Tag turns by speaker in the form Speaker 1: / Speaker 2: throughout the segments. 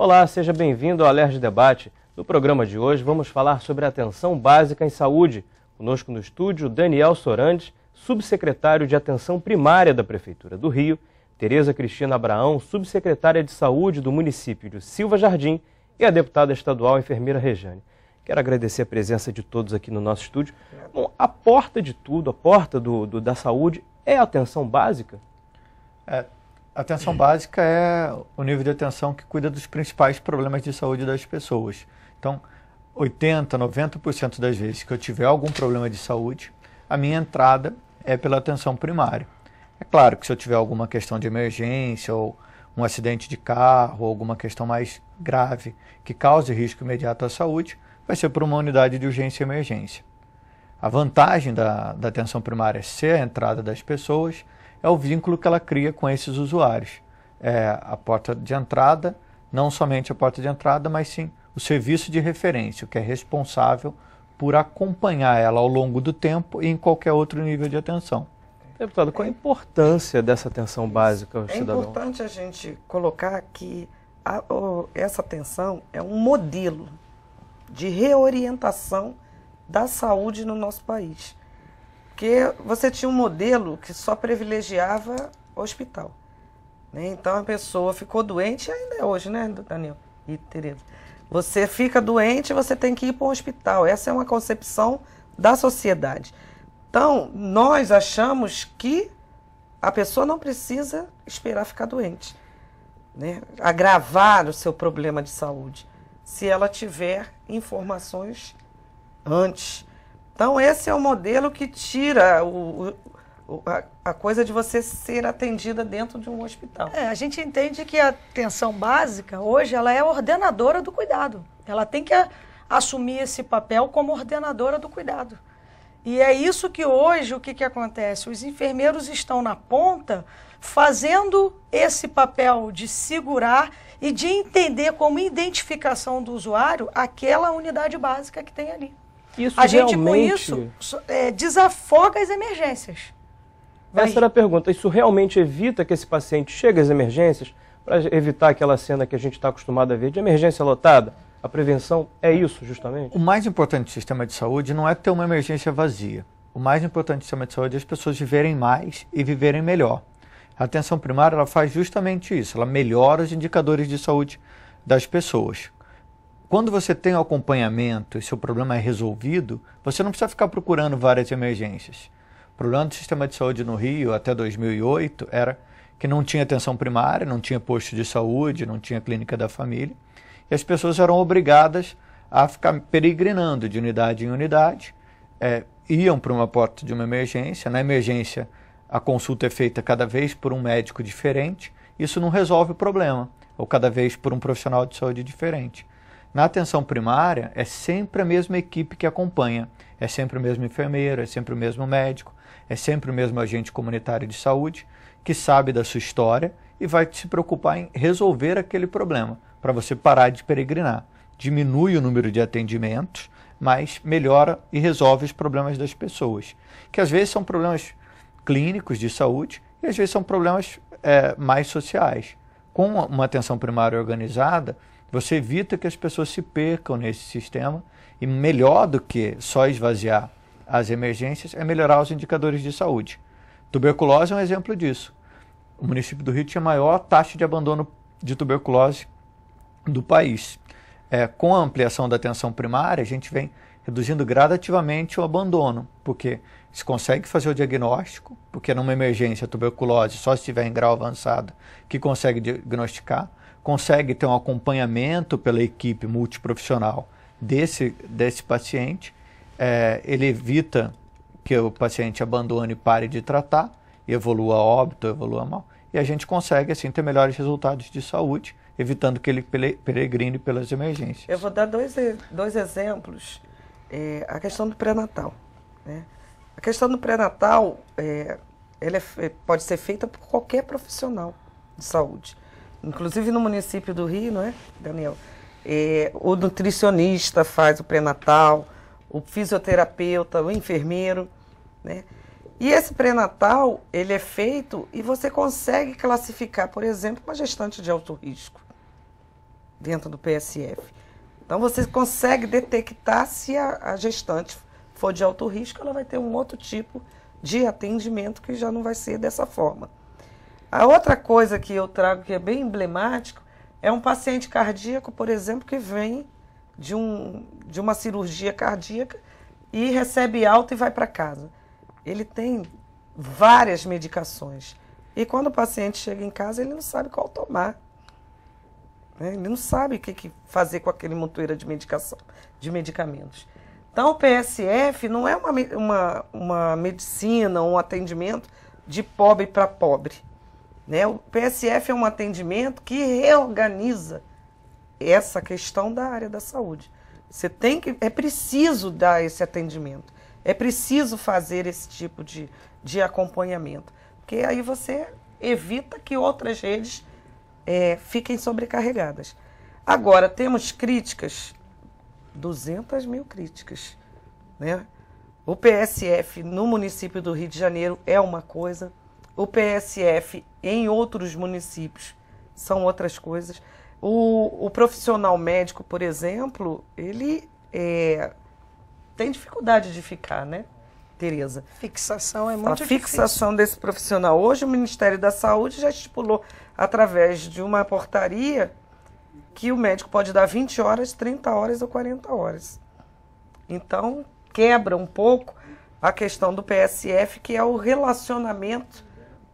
Speaker 1: Olá, seja bem-vindo ao Alerj Debate. No programa de hoje vamos falar sobre a atenção básica em saúde. Conosco no estúdio, Daniel Sorandes, subsecretário de Atenção Primária da Prefeitura do Rio, Tereza Cristina Abraão, subsecretária de Saúde do município de Silva Jardim, e a deputada estadual enfermeira Rejane. Quero agradecer a presença de todos aqui no nosso estúdio. Bom, a porta de tudo, a porta da saúde é a atenção básica?
Speaker 2: A atenção básica é o nível de atenção que cuida dos principais problemas de saúde das pessoas. Então, 80%, 90% das vezes que eu tiver algum problema de saúde, a minha entrada é pela atenção primária. É claro que se eu tiver alguma questão de emergência ou um acidente de carro ou alguma questão mais grave que cause risco imediato à saúde, vai ser por uma unidade de urgência e emergência. A vantagem da atenção primária ser a entrada das pessoas é o vínculo que ela cria com esses usuários. É a porta de entrada, não somente a porta de entrada, mas sim o serviço de referência, que é responsável por acompanhar ela ao longo do tempo e em qualquer outro nível de atenção.
Speaker 1: Deputado, qual a importância dessa atenção básica ao cidadão?
Speaker 3: É importante a gente colocar que essa atenção é um modelo de reorientação da saúde no nosso país. Porque você tinha um modelo que só privilegiava o hospital, né? Então a pessoa ficou doente, ainda é hoje, né, Daniel e Tereza? Você fica doente, você tem que ir para o hospital. Essa é uma concepção da sociedade. Então, nós achamos que a pessoa não precisa esperar ficar doente, né? Agravar o seu problema de saúde, se ela tiver informações antes. Então, esse é o modelo que tira a coisa de você ser atendida dentro de um hospital.
Speaker 4: A gente entende que a atenção básica, hoje, ela é ordenadora do cuidado. Ela tem que assumir esse papel como ordenadora do cuidado. E é isso que hoje, o que acontece? Os enfermeiros estão na ponta fazendo esse papel de segurar e de entender como identificação do usuário aquela unidade básica que tem ali. A gente, com isso, desafoga as emergências.
Speaker 1: Essa era a pergunta. Isso realmente evita que esse paciente chegue às emergências, para evitar aquela cena que a gente está acostumado a ver de emergência lotada? A prevenção é isso, justamente?
Speaker 2: O mais importante do sistema de saúde não é ter uma emergência vazia. O mais importante do sistema de saúde é as pessoas viverem mais e viverem melhor. A atenção primária ela faz justamente isso. Ela melhora os indicadores de saúde das pessoas. Quando você tem o acompanhamento e seu problema é resolvido, você não precisa ficar procurando várias emergências. O problema do sistema de saúde no Rio, até 2008, era que não tinha atenção primária, não tinha posto de saúde, não tinha clínica da família, e as pessoas eram obrigadas a ficar peregrinando de unidade em unidade, iam para uma porta de uma emergência, na emergência a consulta é feita cada vez por um médico diferente, isso não resolve o problema, ou cada vez por um profissional de saúde diferente. Na atenção primária, é sempre a mesma equipe que acompanha. É sempre o mesmo enfermeiro, é sempre o mesmo médico, é sempre o mesmo agente comunitário de saúde, que sabe da sua história e vai se preocupar em resolver aquele problema, para você parar de peregrinar. Diminui o número de atendimentos, mas melhora e resolve os problemas das pessoas, que às vezes são problemas clínicos de saúde e às vezes são problemas mais sociais. Com uma atenção primária organizada, você evita que as pessoas se percam nesse sistema e melhor do que só esvaziar as emergências é melhorar os indicadores de saúde. Tuberculose é um exemplo disso. O município do Rio tinha a maior taxa de abandono de tuberculose do país. Com a ampliação da atenção primária, a gente vem reduzindo gradativamente o abandono, porque se consegue fazer o diagnóstico, porque numa emergência a tuberculose, só se estiver em grau avançado, que consegue diagnosticar, consegue ter um acompanhamento pela equipe multiprofissional desse paciente, ele evita que o paciente abandone e pare de tratar, evolua a óbito, evolua mal, e a gente consegue assim ter melhores resultados de saúde, evitando que ele peregrine pelas emergências.
Speaker 3: Eu vou dar dois exemplos. A questão do pré-natal, né? A questão do pré-natal, ela pode ser feita por qualquer profissional de saúde. Inclusive no município do Rio, não é, Daniel? O nutricionista faz o pré-natal, o fisioterapeuta, o enfermeiro, né? E esse pré-natal, ele é feito e você consegue classificar, por exemplo, uma gestante de alto risco. dentro do PSF. Então, você consegue detectar se a gestante for de alto risco, ela vai ter um outro tipo de atendimento que já não vai ser dessa forma. A outra coisa que eu trago que é bem emblemático é um paciente cardíaco, por exemplo, que vem de uma cirurgia cardíaca e recebe alta e vai para casa. Ele tem várias medicações. E quando o paciente chega em casa, ele não sabe qual tomar. Né? Ele não sabe o que fazer com aquele montoeira de medicamentos. Então, o PSF não é uma medicina, um atendimento de pobre para pobre. Né? O PSF é um atendimento que reorganiza essa questão da área da saúde. É preciso dar esse atendimento, é preciso fazer esse tipo de acompanhamento, porque aí você evita que outras redes fiquem sobrecarregadas. Agora, temos críticas, 200 mil críticas, né? O PSF no município do Rio de Janeiro é uma coisa, o PSF em outros municípios são outras coisas. O profissional médico, por exemplo, ele tem dificuldade de ficar, né, Tereza?
Speaker 4: Fixação é muito
Speaker 3: difícil. A fixação desse profissional. Hoje o Ministério da Saúde já estipulou, através de uma portaria, que o médico pode dar 20 horas, 30 horas ou 40 horas. Então, quebra um pouco a questão do PSF, que é o relacionamento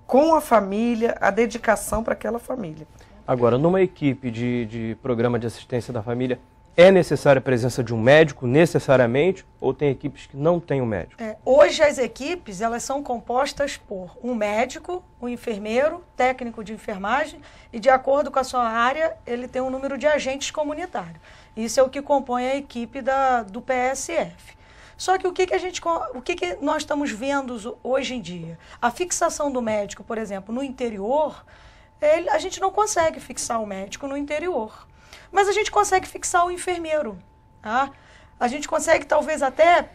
Speaker 3: com a família, a dedicação para aquela família.
Speaker 1: Agora, numa equipe de programa de assistência da família, é necessária a presença de um médico, necessariamente, ou tem equipes que não têm um médico?
Speaker 4: Hoje as equipes, elas são compostas por um médico, um enfermeiro, técnico de enfermagem, e de acordo com a sua área, ele tem um número de agentes comunitários. Isso é o que compõe a equipe do PSF. Só que o que nós estamos vendo hoje em dia? A fixação do médico, por exemplo, no interior, a gente não consegue fixar o médico no interior. Mas a gente consegue fixar o enfermeiro. Tá? A gente consegue, talvez até,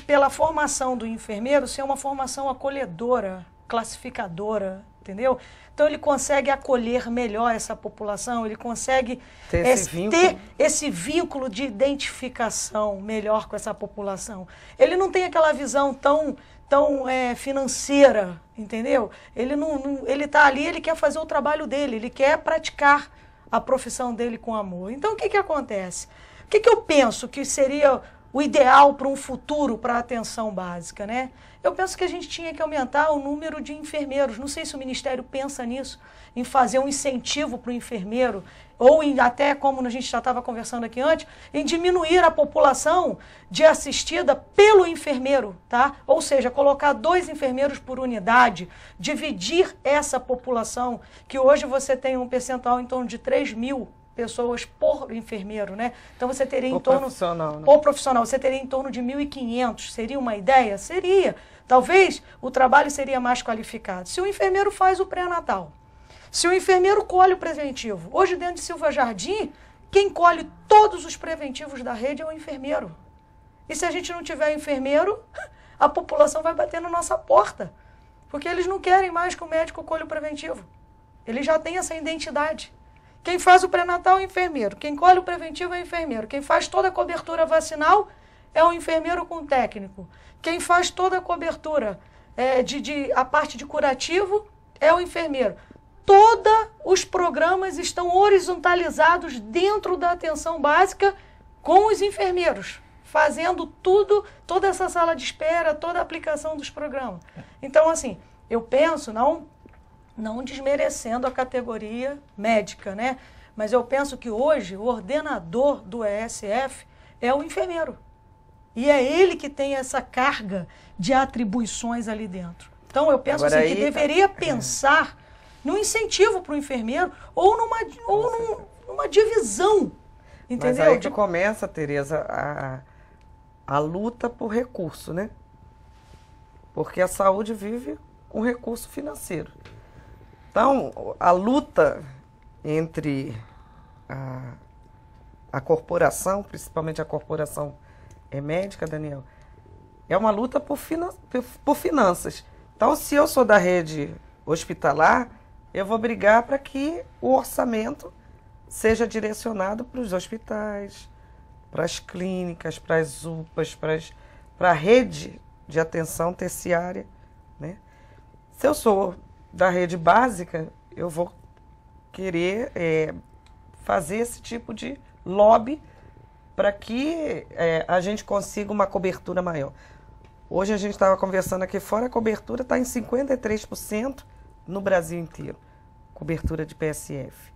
Speaker 4: pela formação do enfermeiro, ser uma formação acolhedora, classificadora, entendeu? Então ele consegue acolher melhor essa população, ele consegue ter esse vínculo de identificação melhor com essa população. Ele não tem aquela visão tão financeira, entendeu? Ele está ali, ele quer fazer o trabalho dele, ele quer praticar a profissão dele com amor. Então, o que acontece? O que eu penso que seria o ideal para um futuro para a atenção básica, né? Eu penso que a gente tinha que aumentar o número de enfermeiros. Não sei se o Ministério pensa nisso, em fazer um incentivo para o enfermeiro, ou até, como a gente já estava conversando aqui antes, em diminuir a população de assistida pelo enfermeiro, tá? Ou seja, colocar 2 enfermeiros por unidade, dividir essa população, que hoje você tem um percentual em torno de 3 mil pessoas por enfermeiro, né? Então você teria em torno...
Speaker 3: profissional, né?
Speaker 4: Por profissional, você teria em torno de 1.500. Seria uma ideia? Seria. Talvez o trabalho seria mais qualificado. Se o enfermeiro faz o pré-natal, se o enfermeiro colhe o preventivo. Hoje, dentro de Silva Jardim, quem colhe todos os preventivos da rede é o enfermeiro. E se a gente não tiver enfermeiro, a população vai bater na nossa porta. Porque eles não querem mais que o médico colhe o preventivo. Ele já tem essa identidade. Quem faz o pré-natal é o enfermeiro. Quem colhe o preventivo é o enfermeiro. Quem faz toda a cobertura vacinal é o enfermeiro com técnico. Quem faz toda a cobertura, a parte de curativo, é o enfermeiro. Todos os programas estão horizontalizados dentro da atenção básica com os enfermeiros, fazendo tudo, toda essa sala de espera, toda a aplicação dos programas. Então, assim, eu penso, não desmerecendo a categoria médica, né? Mas eu penso que hoje o ordenador do ESF é o enfermeiro. E é ele que tem essa carga de atribuições ali dentro. Então, eu penso assim, que deveria pensar no incentivo para o enfermeiro ou numa divisão, entendeu?
Speaker 3: Mas aí que começa, Tereza, a luta por recurso, né? Porque a saúde vive com recurso financeiro. Então, a luta entre a corporação, principalmente a corporação médica, Daniel, é uma luta por finanças. Então, se eu sou da rede hospitalar, eu vou brigar para que o orçamento seja direcionado para os hospitais, para as clínicas, para as UPAs, para a rede de atenção terciária, né? Se eu sou da rede básica, eu vou querer fazer esse tipo de lobby para que a gente consiga uma cobertura maior. Hoje a gente estava conversando aqui fora, a cobertura está em 53% no Brasil inteiro, cobertura de PSF.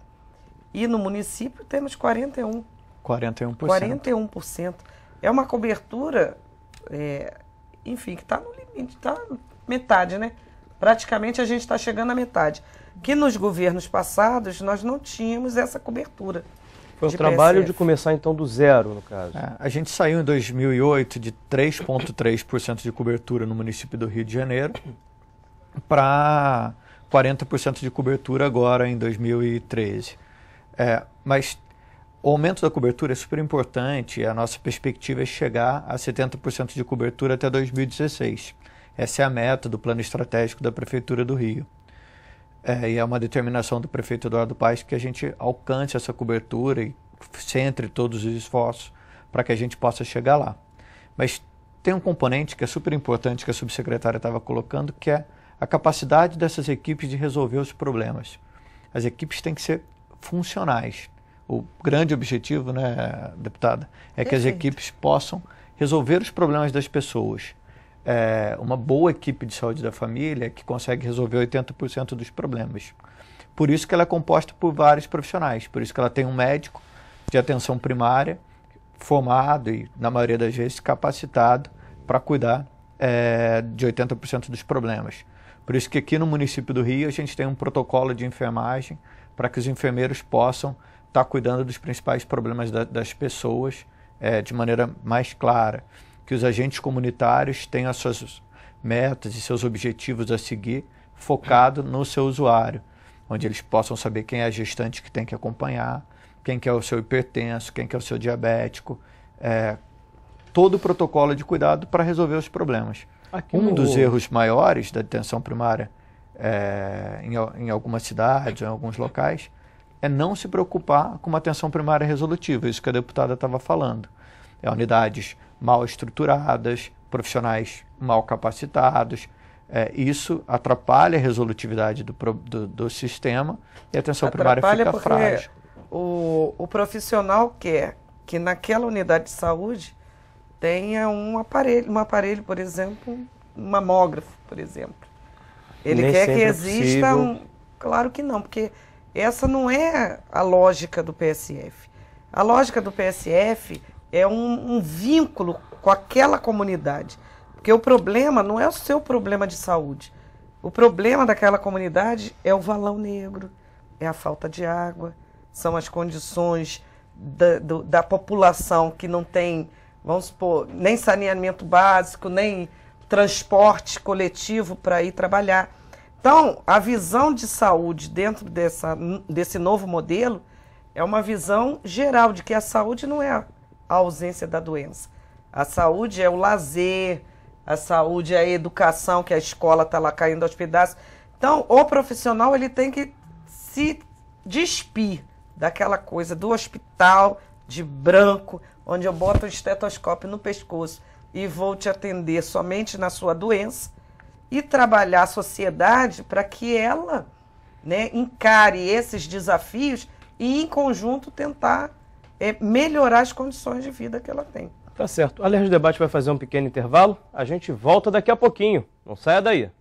Speaker 3: E no município temos 41%. 41%. É uma cobertura, enfim, que está no limite, está metade, né? Praticamente a gente está chegando à metade. Que nos governos passados nós não tínhamos essa cobertura.
Speaker 1: Foi um trabalho de começar então do zero, no caso.
Speaker 2: A gente saiu em 2008 de 3,3% de cobertura no município do Rio de Janeiro para 40% de cobertura agora em 2013. Mas o aumento da cobertura é super importante e a nossa perspectiva é chegar a 70% de cobertura até 2016. Essa é a meta do plano estratégico da Prefeitura do Rio. E é uma determinação do prefeito Eduardo Paes que a gente alcance essa cobertura e centre todos os esforços para que a gente possa chegar lá. Mas tem um componente que é super importante que a subsecretária estava colocando, que é a capacidade dessas equipes de resolver os problemas. As equipes têm que ser funcionais. O grande objetivo, né, deputada, é que as equipes possam resolver os problemas das pessoas. Uma boa equipe de saúde da família que consegue resolver 80% dos problemas. Por isso que ela é composta por vários profissionais, por isso que ela tem um médico de atenção primária formado e, na maioria das vezes, capacitado para cuidar de 80% dos problemas. Por isso que aqui no município do Rio a gente tem um protocolo de enfermagem para que os enfermeiros possam estar cuidando dos principais problemas das pessoas de maneira mais clara. Que os agentes comunitários tenham as suas metas e seus objetivos a seguir focado no seu usuário, onde eles possam saber quem é a gestante que tem que acompanhar, quem que é o seu hipertenso, quem que é o seu diabético, todo o protocolo de cuidado para resolver os problemas. Dos erros maiores da atenção primária em algumas cidades, em alguns locais, é não se preocupar com uma atenção primária resolutiva, isso que a deputada estava falando. Unidades mal estruturadas, profissionais mal capacitados. Isso atrapalha a resolutividade do sistema e a atenção primária fica frágil.
Speaker 3: O profissional quer que naquela unidade de saúde tenha um aparelho, por exemplo, um mamógrafo, por exemplo. Ele quer que exista Claro que não, porque essa não é a lógica do PSF. A lógica do PSF é um vínculo com aquela comunidade. Porque o problema não é o seu problema de saúde. O problema daquela comunidade é o valão negro, é a falta de água, são as condições da população que não tem, vamos supor, nem saneamento básico, nem transporte coletivo para ir trabalhar. Então, a visão de saúde dentro desse novo modelo é uma visão geral de que a saúde não é a ausência da doença. A saúde é o lazer, a saúde é a educação, que a escola está lá caindo aos pedaços. Então, o profissional ele tem que se despir daquela coisa do hospital de branco, onde eu boto o estetoscópio no pescoço e vou te atender somente na sua doença, e trabalhar a sociedade para que ela, né, encare esses desafios e, em conjunto, tentar melhorar as condições de vida que ela tem.
Speaker 1: Tá certo. O Alerj Debate vai fazer um pequeno intervalo. A gente volta daqui a pouquinho. Não saia daí.